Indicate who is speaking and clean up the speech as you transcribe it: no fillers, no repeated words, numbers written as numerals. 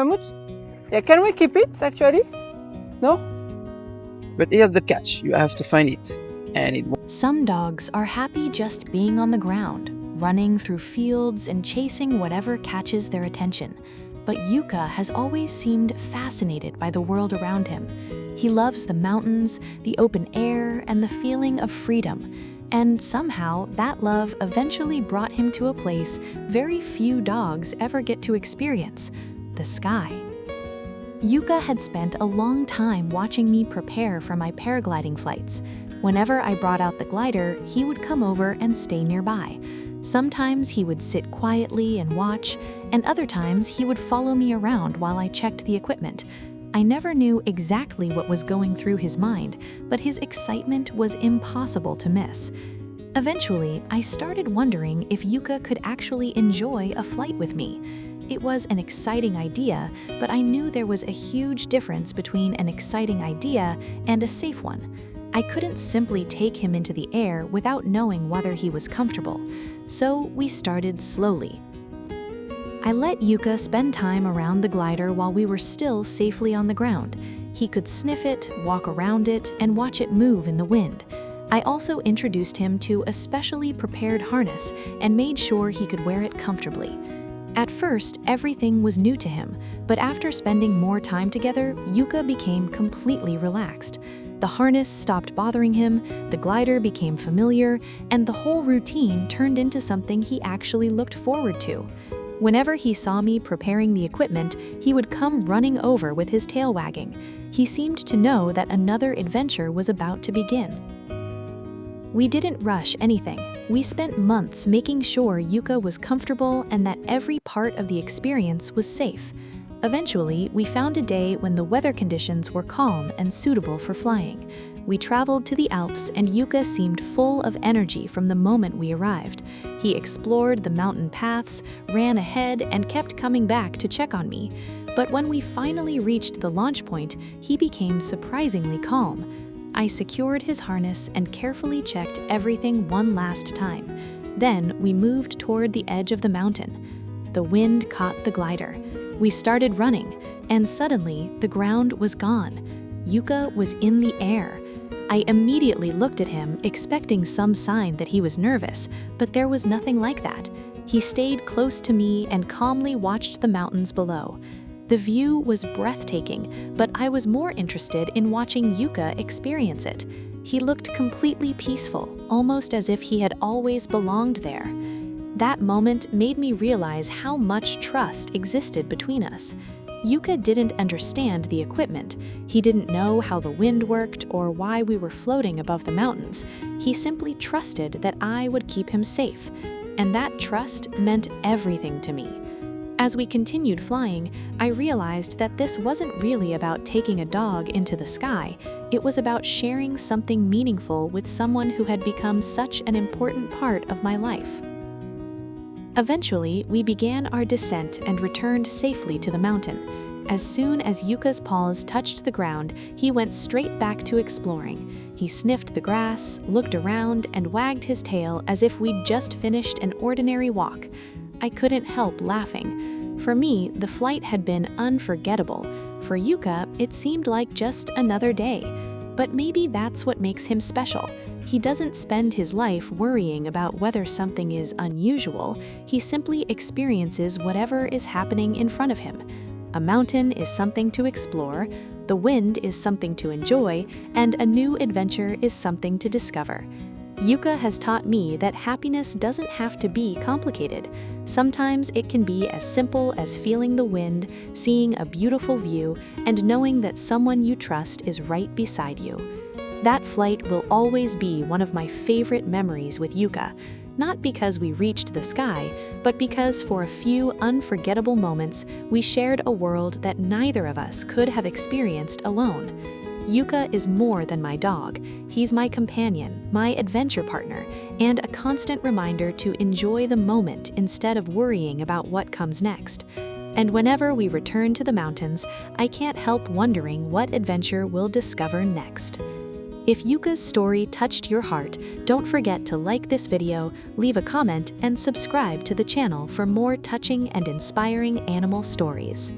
Speaker 1: mammoth? Yeah, can we keep it actually? No?
Speaker 2: But here's the catch, you have to find it. And it
Speaker 3: Some dogs are happy just being on the ground, running through fields and chasing whatever catches their attention. But Yuka has always seemed fascinated by the world around him. He loves the mountains, the open air, and the feeling of freedom. And somehow, that love eventually brought him to a place very few dogs ever get to experience: the sky. Yuka had spent a long time watching me prepare for my paragliding flights. Whenever I brought out the glider, he would come over and stay nearby. Sometimes he would sit quietly and watch, and other times he would follow me around while I checked the equipment. I never knew exactly what was going through his mind, but his excitement was impossible to miss. Eventually, I started wondering if Yuka could actually enjoy a flight with me. It was an exciting idea, but I knew there was a huge difference between an exciting idea and a safe one. I couldn't simply take him into the air without knowing whether he was comfortable, so we started slowly. I let Yuka spend time around the glider while we were still safely on the ground. He could sniff it, walk around it, and watch it move in the wind. I also introduced him to a specially prepared harness and made sure he could wear it comfortably. At first, everything was new to him, but after spending more time together, Yuka became completely relaxed. The harness stopped bothering him, the glider became familiar, and the whole routine turned into something he actually looked forward to. Whenever he saw me preparing the equipment, he would come running over with his tail wagging. He seemed to know that another adventure was about to begin. We didn't rush anything. We spent months making sure Yuka was comfortable and that every part of the experience was safe. Eventually, we found a day when the weather conditions were calm and suitable for flying. We traveled to the Alps and Yuka seemed full of energy from the moment we arrived. He explored the mountain paths, ran ahead, and kept coming back to check on me. But when we finally reached the launch point, he became surprisingly calm. I secured his harness and carefully checked everything one last time. Then we moved toward the edge of the mountain. The wind caught the glider. We started running, and suddenly the ground was gone. Yuka was in the air. I immediately looked at him, expecting some sign that he was nervous, but there was nothing like that. He stayed close to me and calmly watched the mountains below. The view was breathtaking, but I was more interested in watching Yuka experience it. He looked completely peaceful, almost as if he had always belonged there. That moment made me realize how much trust existed between us. Yuka didn't understand the equipment. He didn't know how the wind worked or why we were floating above the mountains. He simply trusted that I would keep him safe. And that trust meant everything to me. As we continued flying, I realized that this wasn't really about taking a dog into the sky. It was about sharing something meaningful with someone who had become such an important part of my life. Eventually, we began our descent and returned safely to the mountain. As soon as Yuka's paws touched the ground, he went straight back to exploring. He sniffed the grass, looked around, and wagged his tail as if we'd just finished an ordinary walk. I couldn't help laughing. For me, the flight had been unforgettable. For Yuka, it seemed like just another day. But maybe that's what makes him special. He doesn't spend his life worrying about whether something is unusual. He simply experiences whatever is happening in front of him. A mountain is something to explore, the wind is something to enjoy, and a new adventure is something to discover. Yuka has taught me that happiness doesn't have to be complicated. Sometimes it can be as simple as feeling the wind, seeing a beautiful view, and knowing that someone you trust is right beside you. That flight will always be one of my favorite memories with Yuka, not because we reached the sky, but because for a few unforgettable moments, we shared a world that neither of us could have experienced alone. Yuka is more than my dog. He's my companion, my adventure partner, and a constant reminder to enjoy the moment instead of worrying about what comes next. And whenever we return to the mountains, I can't help wondering what adventure we'll discover next. If Yuka's story touched your heart, don't forget to like this video, leave a comment, and subscribe to the channel for more touching and inspiring animal stories.